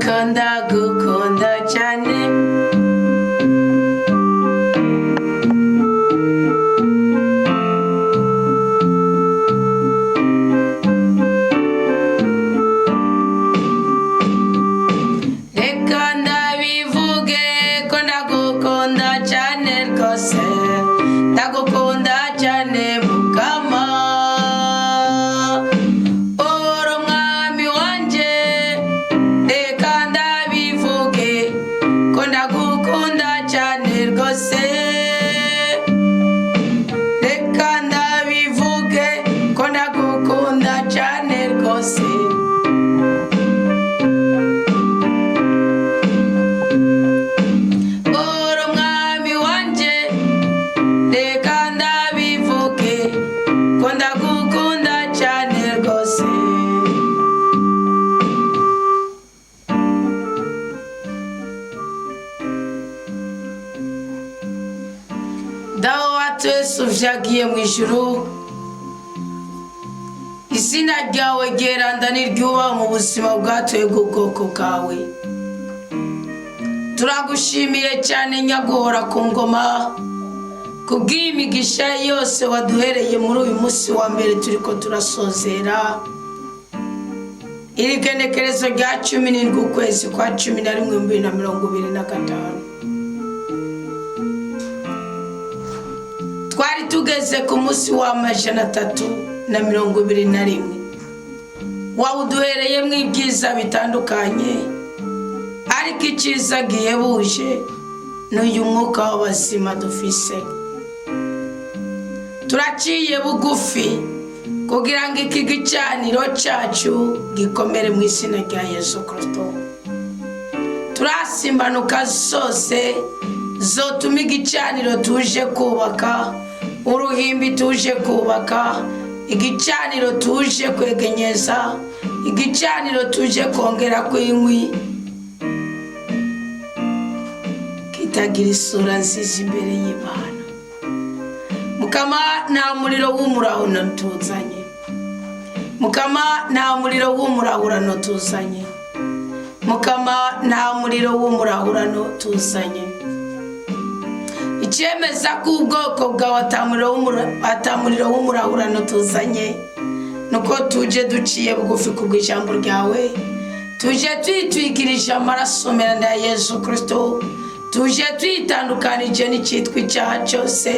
Konda gukunda cyane reka ndabivuge ko ndagukunda cyane rwose ndagukunda cyane mukama Uvyagiye mu ijuru izina ryawe geranda niryuba mu buzima bwatoye bw'ubwoko bwawe turagushimiye cyane nyaguhora ku ngoma kubw'imigisha yose waduhereye muri uyu munsi wa mbere turiko turasozera iri genekerezo rya 17 ukwezi kwa 11 2025 twari tugeze ku munsi wa 321 wawuduhereye mu ibyiza bitandukanye ariko icyiza gihebuje n'uyu mwuka w'abazima dufise turaciye bugufi kugira ngo iki gicaniro cyacu gikomere mu izina rya Yesu Kristo turasimbanuka zose zotuma igicaniro tuje kubaka uruhimbi tuje kubaka igicaniro tuje kwegenyeza igicaniro tuje kongera kw'inkwi kitagira isura nziza imbere y'Imana mukama nta muriro w'umurahurano tuzanye mukama nta muriro w'umurahurano tuzanye mukama nta muriro w'umurahurano tuzanye icyemeza ko ubwoko bwawe atamuriro w'umurahurano tuzanye nuko tuje duciye bugufi kubw'ijambo ryawe tuje twitwikirisha amaraso meza ya Yesu Kristo tuje twitandukanije n'icyitwa icyaha cyose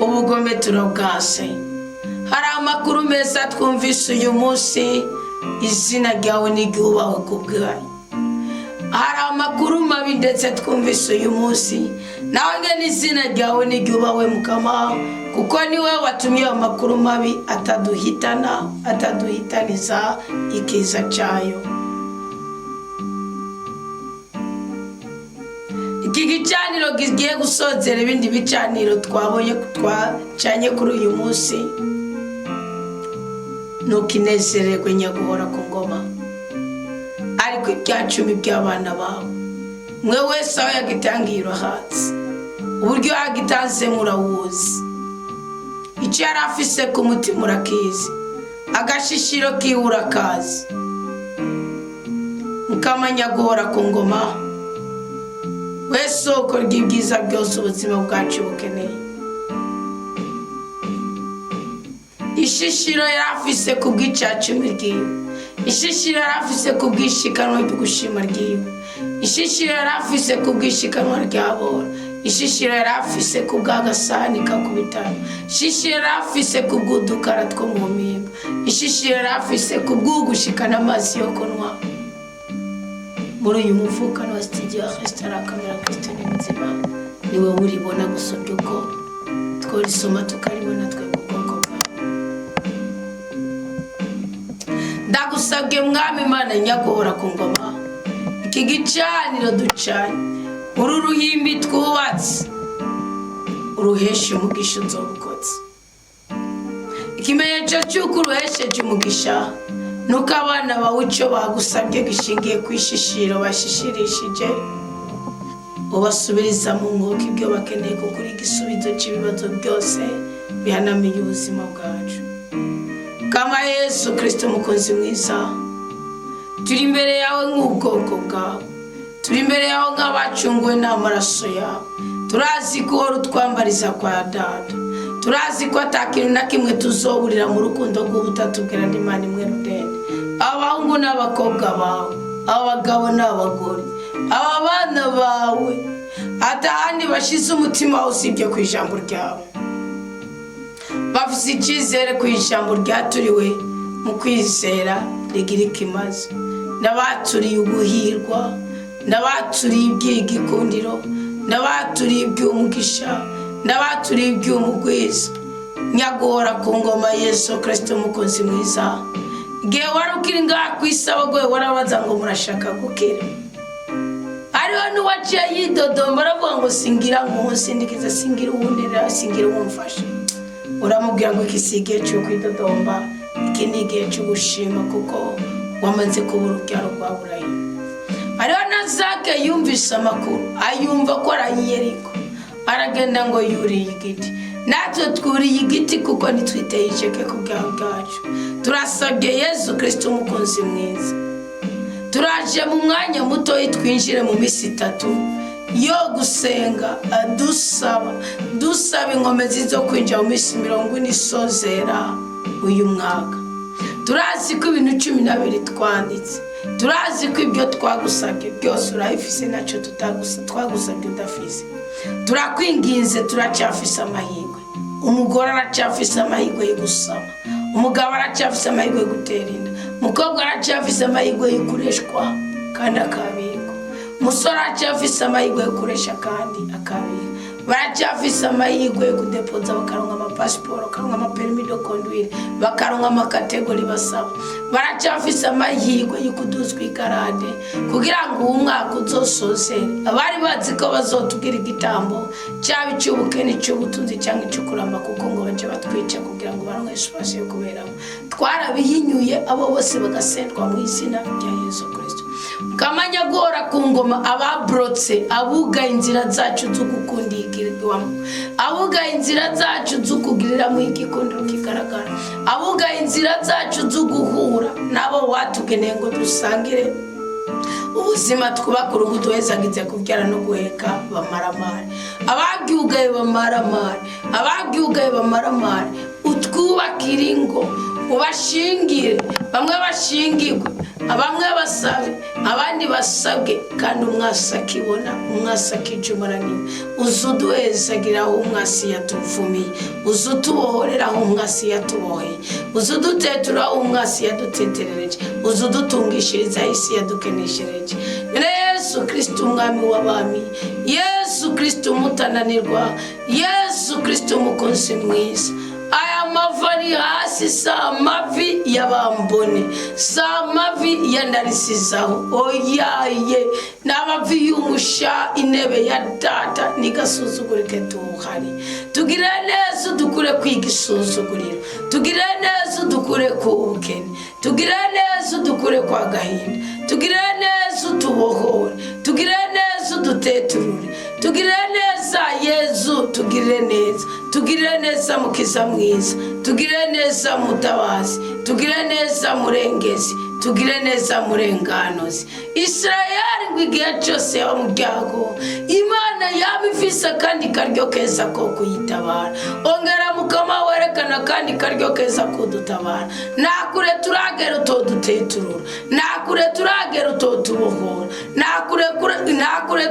ubugome turabwase hari amakuru meza twumvise uyu munsi izina ryawe n'iryubahwe kubwawe hari amakuru mabi ndetse twumvise uyu munsi nawe ngene izina ryawe n'iryubahwe mukama kuko niwe watumye amakuru mabi ataduhitaniza ikiza cyayo iki gicaniro gigiye gusozera ibindi bicaniro twacanye kuri uyu munsi nukinezererwe nyaguhora ku ngoma ariko ibyacumi by'abana bawe mwe wese aho yagitangiye urahazi uburyo yagitanze murawuzi icyo yari afise ku mutima urakizi agashishiro kiwe urakazi mukama nyaguhora ku ngoma wese ukora ibyiza byose ubuzima bwacu bukeneye ishishiro yari afise ku bw'icacumi ryiwe ishishiro yari afise ku bw'ishikanwa ryo gushima ryiwe ishishiro yari afise ku bw'ishikanwa ry'abora ishishiro yari afise ku bw'agasani kakubitana ishishiro yari afise ku bw'udukara two mu mpinga ishishiro yari afise ku bw'ugushikana amazi yo kunywa muri uyu muvukano wa studio restaurant kamera Kristo ni muzima niwe uribona gusubya uko tworisoma tukaribona twe ubwoko bwawe ndagusabye mwami Imana nyaguhora ku ngoma iki gicaniro ducanye uru ruhimbi twubatse uruheshe umugisha nzobukotse ikimenyetso cy'uko uruhesheje umugisha nuko abana bawe icyo bagusabye gishingiye ku ishishiro bashishirishije ubasubiriza mu mwuka ibyo bakeneye kugura igisubizo cy'ibibazo byose bihanamiye ubuzima bwacu kama Yesu Kristo mukozi mwiza turi imbere yawe nk'ubwoko bwawe turi imbere yawe nk'abacunguwe n'amaraso yawe. Turazi ko uhora utwambariza kwa data, turazi ko atakintu na kimwe tuzoburira mu rukundo rw'ubutatu bwera n'Imana imwe rudende. Abahungu n'abakobwa bawe, abagabo n'abagore, aba bana bawe atahandi bashize umutima usibye ku ijambo ryawe, bafise icyizere ku ijambo ryaturiwe mu kwizera rigira ikimazi. N'abaturiye uguhirwa, n'abaturiye iby'igikundiro, n'abaturiye iby'umugisha, n'abaturiye iby'umugwiza. Nyagora ku ngoma Yesu Kristo umukozi mwiza. Igihe wari ukiri ngaha ku isi abagore warabaza ngo murashaka gukira, ariho n'uwaciye yidodomba aravuga ngo singira sindikiza, singira uwundera, singira uwumfasha. Uramubwira ngo iki si igihe cyo kwidodomba, iki ni igihe cyo gushima kuko wamaze kubura urubyaro rwa Aburahamu. Ariho na Zake yumvise amakuru, ayumva ko ari Yeriko, aragenda ngo yuriye igiti. Natwe twuriye igiti kuko nitwiteye iceke ku bwawe bwacu. Turasabye Yesu Kristo umukozi mwiza, turaje mu mwanya muto twinjire mu misi 3 yo gusenga, dusaba inkomezi zo kwinjira mu misi 40 isozera uyu mwaka. Turazi ko ibintu 12 twanditse, turazi ko ibyo twagusabye byose urabifise, nacyo twagusabye udafise. Turakwinginze, turacyafise amahirwe. Umugore aracyafise amahirwe yo gusama, umugabo aracyafise amahirwe yo gutera inda, umukobwa aracyafise amahirwe yo kureshwa kandi akabirwa, umusore aracyafise amahirwe yo kuresha kandi akabirwa. Baracyafise amahirwe yo kudepoza bakaronka amapasiporo, bakaronka amapermis de conduire, bakaronka amakategori basaba. Baracyafise amahirwe yo kuduzwa igarade kugira ngo umwaka uzosozere. Abari bazi ko bazotubwira igitambo cyaba icy'ubukene, icy'ubutunzi cyangwa icy'ukuramba kuko ngo baje batwica kugira ngo baronke espace yo kuberamo, twarabihinyuye abo bose bagasendwa mu izina rya Yesu Kristo. Kamanya gora ku ngoma ababrotse, abuga inzira zacu zo gukundikirwamo, abuga inzira zacu zo kugirira mu igikundiro kigaragara, abuga inzira zacu zo guhura nabo watugeneye ngo dusangire ubuzima twubaka urubuto wezagize kubyara no guheka bamaramare. Abagiugaye bamaramare, abagiugaye bamaramare, utwubakira ingo, ubashingire, bamwe bashingirwe, abamwe basabe, abandi basabwe, kandi umwasaki ibona, umwasaki ijumaraniwe. Uzuduhezagira aho umwasi yatuvumiye, uzutubohorera aho umwasi yatuboheye, uzudutetura aho umwasi yaduteterereje, uzudutungishiriza isi yadukeneshereje. Yesu Kristo umwami w'abami, Yesu Kristo umutananirwa, Yesu Kristo umukozi mwiza. Aya mavari hasi sa mavi y'abambone, sa mavi yandarisizaho, oyaye n'abavi y'umusha intebe ya data nigasuzugurike tuhari. Tugire neza dukure kwiga isuzuguriro, tugire neza dukure ku ubukene, tugire neza dukure kwa gahinda, tugire neza tubohore, tugire neza duteturure, tugire neza Yesu, tugire neza, tugire neza mukiza mwiza, tugire neza mutabazi, tugire neza murengezi, tugire neza murenganuzi. Israeli ngo igihe cyose yaba mu byago, Imana yabifise kandi karyo keza ko kuyitabara. Ongera mukama werekana kandi karyo keza kudutabara. Nakure turagera utoduteturura, nakure turagera utotubohora, nakure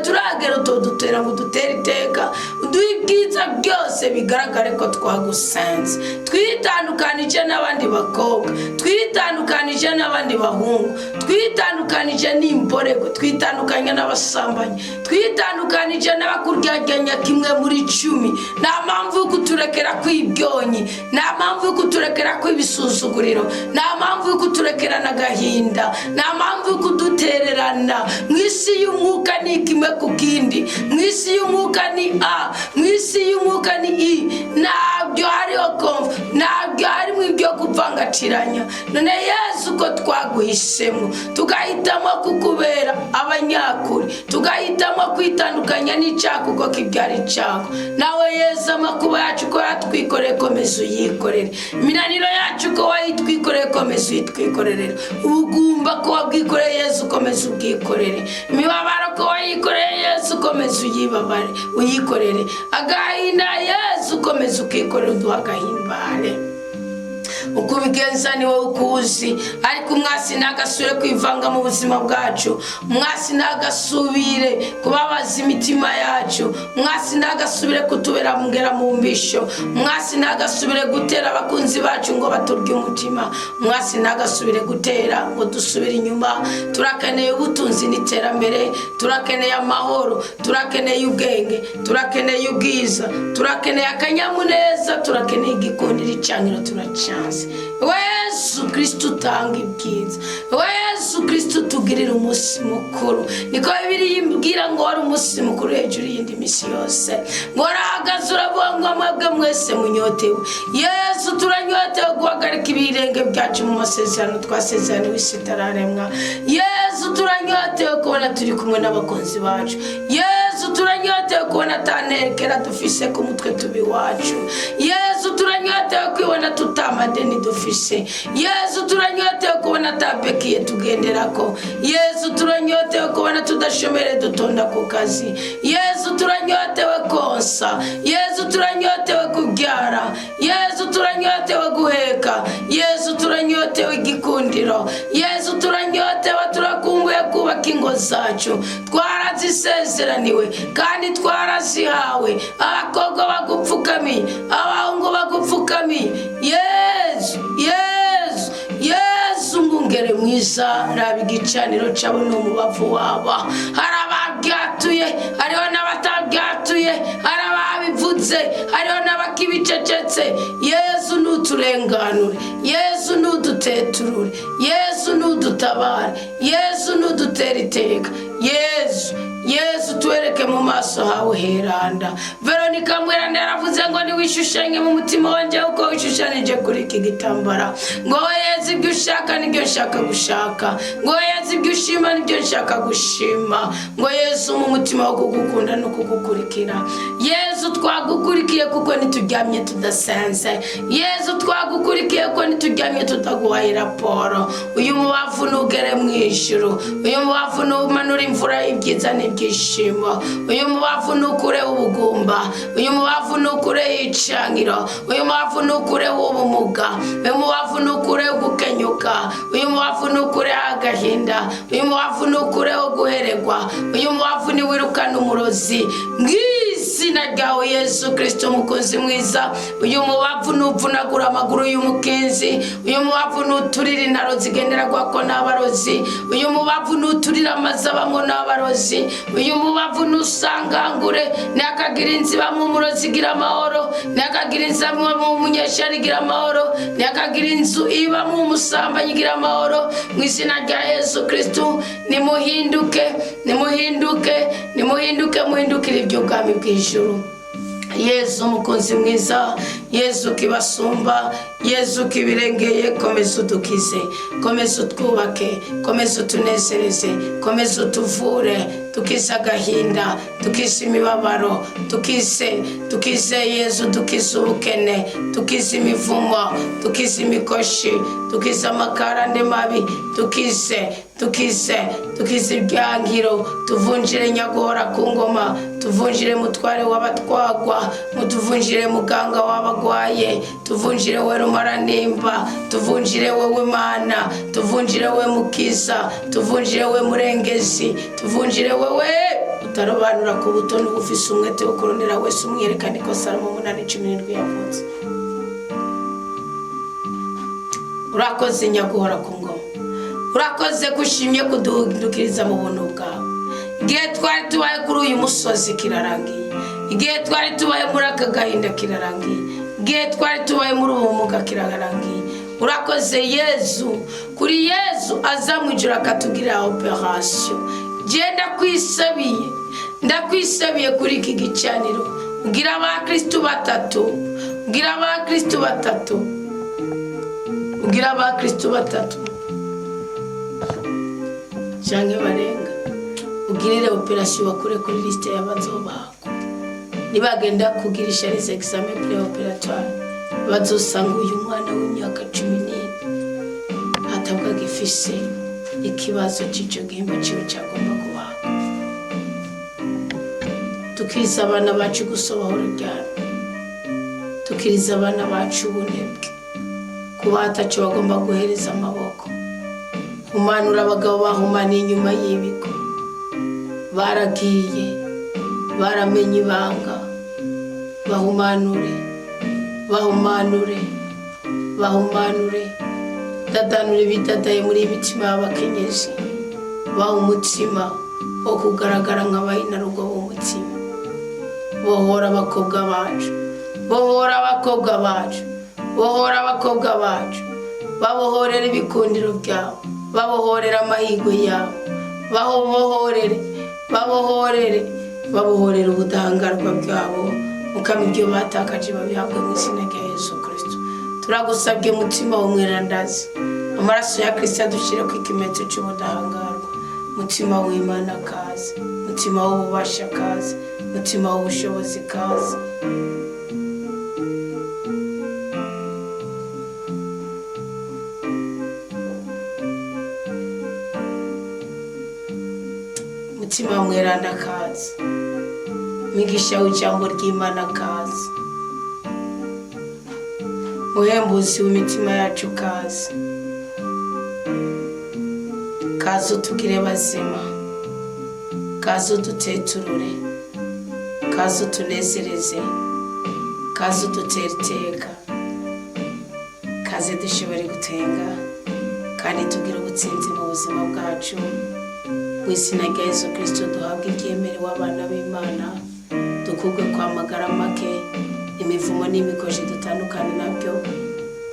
turagera utodutera ngo dutere iteka, uduhibwiza byose bigaragare ko twagusenze. Twitandukanije n'abandi bakobwa, twitandukanije n'abandi bahungu, twitandukanije n'imborego, twitandukanye n'abasambanyi, twitandukanije n'abakuryaganya kimwe muri 10. Nta mpamvu yo kuturekera kwibyonyi, nta mpamvu yo kuturekera kwibisuzuguriro, nta mpamvu yo kuturekera n'agahinda, nta mpamvu yo kudutererana. Mwisi y'umwuka ni kimwe ku kindi, mwisi y'umwuka ni A, mwisi y'umwuka ni I. Ntabyo hariho konfu, ntabyo harimo ibyo gupanga tukagatiranya. None Yesu ko twaguhisemo tugahitamo kukubera abanyakuri, tugahitamo kwitandukanya n'icyago ko kibyara icyago, nawe Yesu amakuba yacu ko yatwikoreye komeza uyikorere, iminaniro yacu ko wayitwikoreye komeza uyitwikorere, ubugumba ko wabwikoreye Yesu komeza ubwikorere, imibabaro ko wayikoreye Yesu komeza uyikorere, agahinda Yesu komeza ukikorera uduha agahimbare. Uko ubigenza ni wowe ukuzi, ariko umwasi ntagasubire kwivanga mu buzima bwacu, umwasi ntagasubire kubabaza imitima yacu, umwasi ntagasubire kutubera mungera mu mbisho, umwasi ntagasubire gutera abakunzi bacu ngo baturye umutima, umwasi ntagasubire gutera ngo dusubire inyuma. Turakeneye ubutunzi n'iterambere, turakeneye amahoro, turakeneye ubwenge, turakeneye ubwiza, turakeneye akanyamuneza, turakeneye igikundiro icyangiro turacanze. Yesu Kristo utanga ibyiza, Yesu Kristo tugirira umunsi mukuru, niko Bibiliya imbwira ngo wari umunsi mukuru hejuru y'indi misi yose, ngo warahagaze uravuga ngo mwebwe mwese munyotewe. Yesu turanyotewe guhagarika ibirenge byacu mu masezerano twasezeraniwe isi itararemwa. Yesu turanyotewe kubona turi kumwe n'abakunzi bacu. Yesu turanyotewe kubona atanekera dufise ku mutwe tubi wacu. Yesu turanyotewe kubona tutamadeni dufise. Yesu turanyotewe kubona tabekiye tugenderako. Yesu turanyotewe kubona tudashomere dutonda ku kazi. Yesu turanyotewe konsa. Yesu turanyotewe kubyara. Yesu turanyotewe guheka. Yesu turanyotewe igikundiro. Yesu turanyotewe turakumbuye kubaka ingo zacu. Twarazisezeraniwe kandi twarazihawe. Abakobwa bagupfukamiye, abahungu bagupfukamiye. Yesu, Yesu, Yesu ngungere mwiza, raba igicaniro cyawe n'umubavu wabo. Hari ababyatuye, hariho n'abatabyatuye, hari ababivuze, hariho n'abakibicecetse. Yesu nuturenganure, Yesu nuduteturure, Yesu nudutabare, Yesu nudutere iteka. Yesu tuwereke mu maso hawe heranda. Veronica Mweranda yaravuze ngo niwishushanye mu mutima wanjye uko wishushanije kuri iki gitambara, ngo Yesu ibyo ushaka nibyo nshaka gushaka, ngo Yesu ibyo ushima nibyo nshaka gushima, ngo Yesu mu mutima wo kugukunda no kugukurikira. Yesu twagukurikiye kuko nituryamye tudasenze, Yesu twagukurikiye kuko nituryamye tutaguhaye raporo. Uyu mubavu nugere mu ijuru, uyu mubavu numanura imvura ibyiza n'ibyishimo, uyu mubavu nukure ubugumba, uyu mubavu nukure icangiro, uyu mubavu nukure ubumuga, uyu mubavu nukure gukenyuka, uyu mubavu nukure agahinda, uyu mubavu nukure guheregwa, uyu mubavu ni wirukana umurozi mw'izina ryawe Yesu Kristo mukozi mwiza. Uyu mubavu nuvunagura amaguru y'umukinzi, uyu mubavu nuturira intaro zigendera gwako n'abarozi, uyu mubavu nuturira amazabamwo n'abarozi, uyu mubavu nusangangure nakagira inziba mu murozi gira amahoro, nakagira inziba mu munyeshari gira amahoro, nakagira inzu iba mu musambanyi gira amahoro. Mu izina rya Yesu Kristo nimuhinduke, nimuhinduke, nimuhinduke, muhindukire iby'ubwami bw'ijuru. Yesu mukunzi mwiza, Yesu kibasumba, Yesu kibirengeye, komeza udukize, komeza utwubake, komeza utunezereze, komeza utuvure, tukize agahinda, tukize imibabaro, tukize Yesu, tukize ubukene, tukize imivumo, tukize imikoshi, tukize amakarande mabi, tukize ibyangiro, tuvunjire Nyaguhora ku ngoma, tuvunjire mutware w'abatwagwa, mutuvunjire muganga w'abagwaye, tuvunjire we Rumaranimba, tuvunjire wowe Mana, tuvunjire we Mukiza, tuvunjire we Murengezi, tuvunjire wewe utarobanura ku butoni bufise umwete wo kurondera wese umwerekana ikosa mu 8:17 yavutse. Urakoze Nyaguhora ku ngoma, urakoze kushimye kuduhindukiriza mu buntu bwawe. Igihe twari tubaye kuri uyu musozi kirarangiye, igihe twari tubaye muri aka gahinda kirarangiye, igihe twari tubaye muri ubu bumuga kirarangiye. Urakoze Yesu, kuri Yesu aza mu ijuru akatugirira operation. Genda kwisabiye, ndakwisabiye kuri iki gicaniro, ugira abakristo batatu, ugira abakristo batatu, ugira abakristo batatu canke barenga, ugirire operation bakure kuri liste y'abazobagwa. Nibagenda kugirisha les examen préopératoire bazosanga uyu mwana w'imyaka 14 atabwa gifise ikibazo c'ico gihimba ciwe cyagomba kubagwa. Tukiriza abana bacu gusohora ryaro, tukiriza abana bacu ubunebwe kuba ataco bagomba guhereza amaboko. Humanura abagabo bahumaniye inyuma y'ibigo, baragiye baramenye ibanga, bahumanure bahumanure bahumanure, dadanure bidadaye muri imitima y'abakenyezi, baha umutima wo kugaragara nk'abahinarugo b'umutima. Bohora abakobwa bacu, bohora abakobwa bacu, bohora abakobwa bacu, babohorera ibikundiro byabo, babohorera amahigo yabo, babohorere babohorere babohorera ubudahangarwa bwabo, mukama ibyo batakaje babihabwe mu izina rya Yesu Kristo. Turagusabye mutima w'umwirandazi, amaraso ya Kristo adushire ku ikimenyetso cy'ubudahangarwa. Mutima w'Imana kaze, mutima w'ububasha kaze, mutima w'ubushobozi kaze. Mutima mweranda kaze, migisha w'ijambo ry'Imana kaze, muhembuzi w'imitima yacu kaze. Kaze utugire bazima, kaze uduteturure, kaze utunezereze, kaze udutere iteka, kaze dushobore gutenga kandi tugire ubutsinzi mu buzima bwacu. Mu izina rya Yesu Kristo duhabwe ibyemerewe abana b'Imana, dukugwe kwa magara make, imivumo n'imikoje dutandukane nabyo,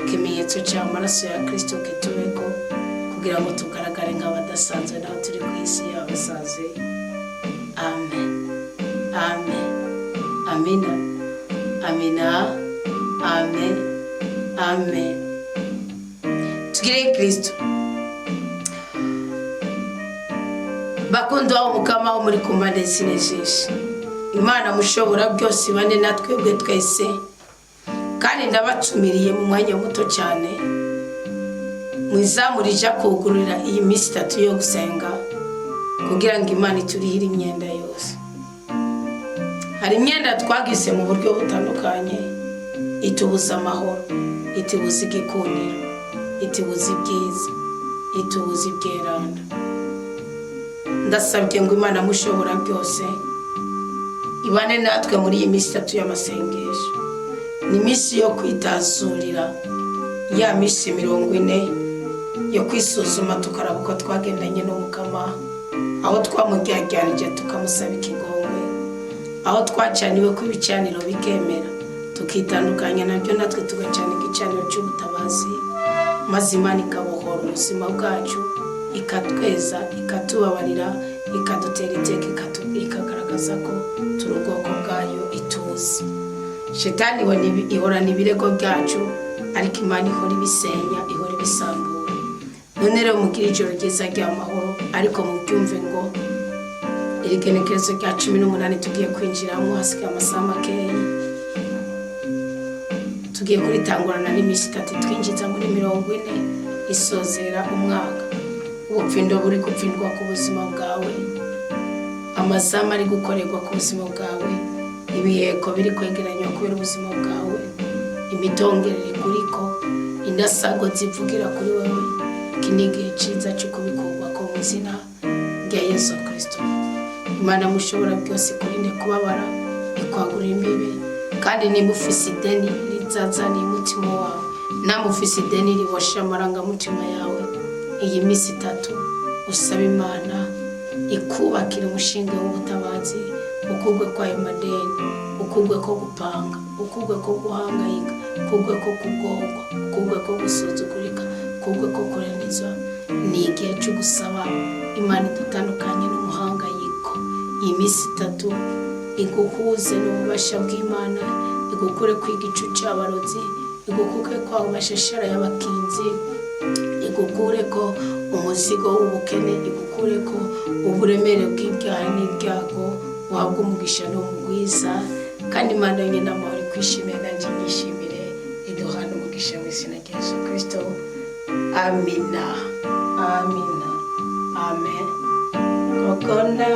ikimenyetso cy'amaraso ya Kristo kitubeko kugira ngo tugaragare nk'abadasanzwe naho turi ku isi y'abasaze. Amen, amen, amina, amina, amen, amen. Tugire Kristo. Bakundwa umukama wo muri kumpande zinejeje, Imana mushobora byose bane natwebwe twese, kandi ndabatumiriye mu mwanya muto cyane mwizamurija kugurira iyi minsi 3 yo gusenga kugira ngo Imana iturihire imyenda yose. Hari imyenda twagize mu buryo butandukanye, itubuza amahoro, itubuza igikundiro, itubuza ibyiza, itubuza ibyeranda. Ndasabye ngo Imana mushobora byose ibane natwe muri iyi minsi 3 y'amasengesho. Ni minsi yo kwitazurira ya minsi 40 yo kwisuzuma tukaraba uko twagendanye n'umukama, aho twamujyajyanije tukamusaba ikigongwe, aho twacaniwe ko ibicaniro bikemera tukitandukanya nabyo, natwe tugacana igicaniro cy'ubutabazi, maze Imana ikabohora ubuzima bwacu, ikatweza, ikatubabarira, ikadutera iteka, ikagaragaza ko turi ubwoko bwayo ituzi. Shetani ihorana ibirego byacu, ariko Imana ihora ibisenya, ihora ibisambura. None rero mugire ijoro ryiza ry'amahoro, ariko mubyumve ngo iri genekerezo rya 18 tugiye kwinjiramo, hasigaye amasaha makeya. Tugiye kuritangurana n'iminsi 3 twinjiza muri 40 isozera umwaka. Ubupfindo buri gupfindwa ku buzima bwawe, amazama ari gukorerwa ku buzima bwawe, ibiheko biri kwegeranywa kubera ubuzima bwawe, imitongerere kuriko, indasago zivugira kuri wewe. Kinige ciza cyo kubikorwa ko mu izina rya Yesu Kristo. Imana mushobora byose kurinde kubabara, ikwagura imbibe, kandi niba ufise ideni rizazana umutima wawe, namufise ideni ribosha amarangamutima yawe, iyi minsi 3 usaba Imana ikubakira umushinga w'ubutabazi, ukugwe kwa amadeni, ukugwe ko gupanga, ukugwe ko guhangayika, ukugwe ko kugorwa, ukugwe ko gusuzugurika, ukugwe ko kurenizwa. Ni igihe cyo gusaba Imana idutandukanye n'umuhangayiko. Iyi minsi 3 iguhuze n'ububasha bw'Imana, igukure kwigicu cy'abarozi, igukure ko amashashara y'abakinzi, igukure ko umuzigo w'ubukene, igukure ko uburemere bw'ibyaha n'ibyago, wabwo umugisha n'umugwiza kandi Imana yonyine amahoro kwishimira nanjye nishimire iduhana umugisha mu izina rya Yesu Kristo. Amina, amina, amen. Kokona